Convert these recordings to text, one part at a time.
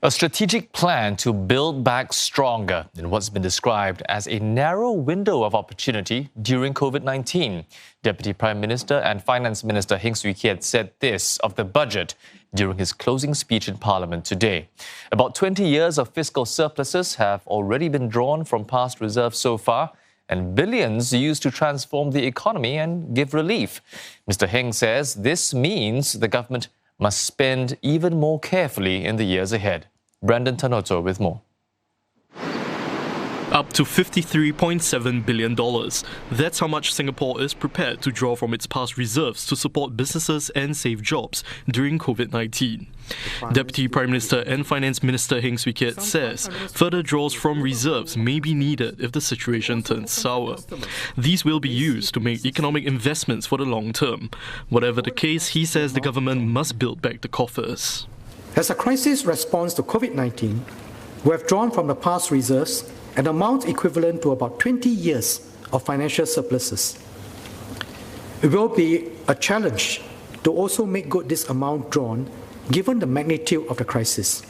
A strategic plan to build back stronger in what's been described as a narrow window of opportunity during COVID-19. Deputy Prime Minister and Finance Minister Heng Swee Keat said this of the budget during his closing speech in Parliament today. About 20 years of fiscal surpluses have already been drawn from past reserves so far, and billions used to transform the economy and give relief. Mr. Heng says this means the government must spend even more carefully in the years ahead. Brandon Tanoto with more. Up to $53.7 billion. That's how much Singapore is prepared to draw from its past reserves to support businesses and save jobs during COVID-19. Deputy Prime Minister and Finance Minister Heng Swee Keat says further draws from reserves may be needed if the situation turns sour. These will be used to make economic investments for the long term. Whatever the case, he says the government must build back the coffers. As a crisis response to COVID-19, we have drawn from the past reserves an amount equivalent to about 20 years of financial surpluses. It will be a challenge to also make good this amount drawn given the magnitude of the crisis.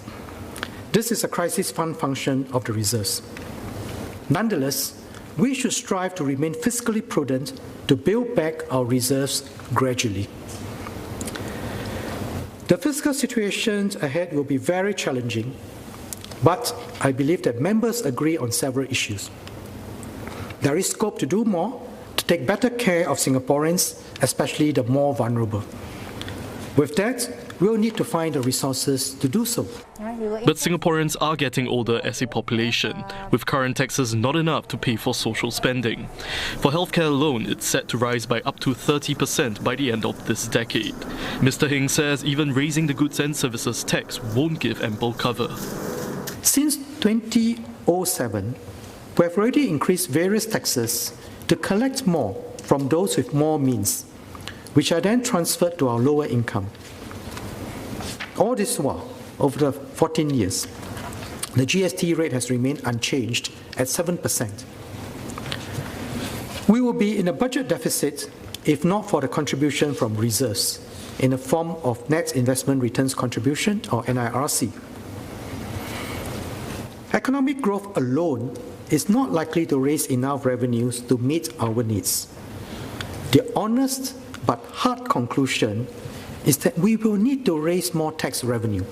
This is a crisis fund function of the reserves. Nonetheless, we should strive to remain fiscally prudent to build back our reserves gradually. The fiscal situation ahead will be very challenging, but I believe that members agree on several issues. There is scope to do more, to take better care of Singaporeans, especially the more vulnerable. With that, we'll need to find the resources to do so. But Singaporeans are getting older as a population, with current taxes not enough to pay for social spending. For healthcare alone, it's set to rise by up to 30% by the end of this decade. Mr. Heng says even raising the goods and services tax won't give ample cover. Since 2007, we have already increased various taxes to collect more from those with more means, which are then transferred to our lower income. All this while, over the 14 years, the GST rate has remained unchanged at 7%. We will be in a budget deficit if not for the contribution from reserves in the form of Net Investment Returns Contribution, or NIRC. Economic growth alone is not likely to raise enough revenues to meet our needs. The honest but hard conclusion is that we will need to raise more tax revenue.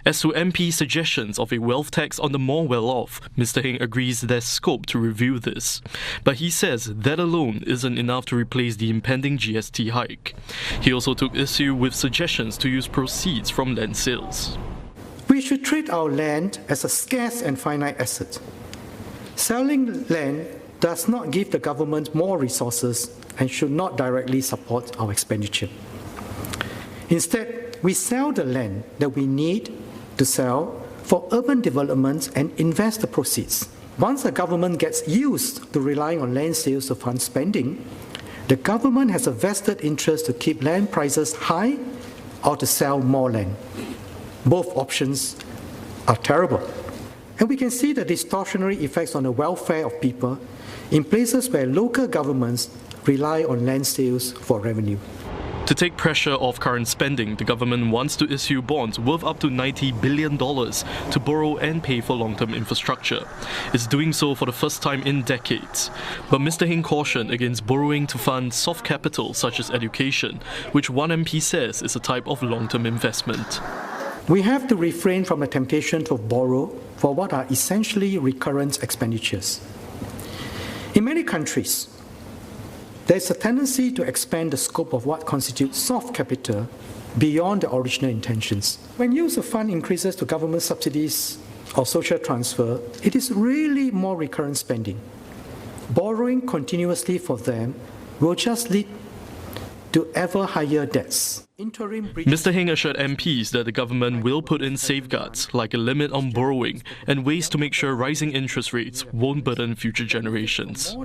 As to MP suggestions of a wealth tax on the more well-off, Mr. Heng agrees there's scope to review this. But he says that alone isn't enough to replace the impending GST hike. He also took issue with suggestions to use proceeds from land sales. We should treat our land as a scarce and finite asset. Selling land does not give the government more resources and should not directly support our expenditure. Instead, we sell the land that we need to sell for urban development and invest the proceeds. Once the government gets used to relying on land sales to fund spending, the government has a vested interest to keep land prices high or to sell more land. Both options are terrible. And we can see the distortionary effects on the welfare of people in places where local governments rely on land sales for revenue. To take pressure off current spending, the government wants to issue bonds worth up to $90 billion to borrow and pay for long-term infrastructure. It's doing so for the first time in decades. But Mr. Heng cautioned against borrowing to fund soft capital such as education, which one MP says is a type of long-term investment. We have to refrain from the temptation to borrow for what are essentially recurrent expenditures. In many countries, there is a tendency to expand the scope of what constitutes soft capital beyond the original intentions. When used to fund increases to government subsidies or social transfer, it is really more recurrent spending. Borrowing continuously for them will just lead to ever higher debts. Mr. Heng assured MPs that the government will put in safeguards, like a limit on borrowing and ways to make sure rising interest rates won't burden future generations.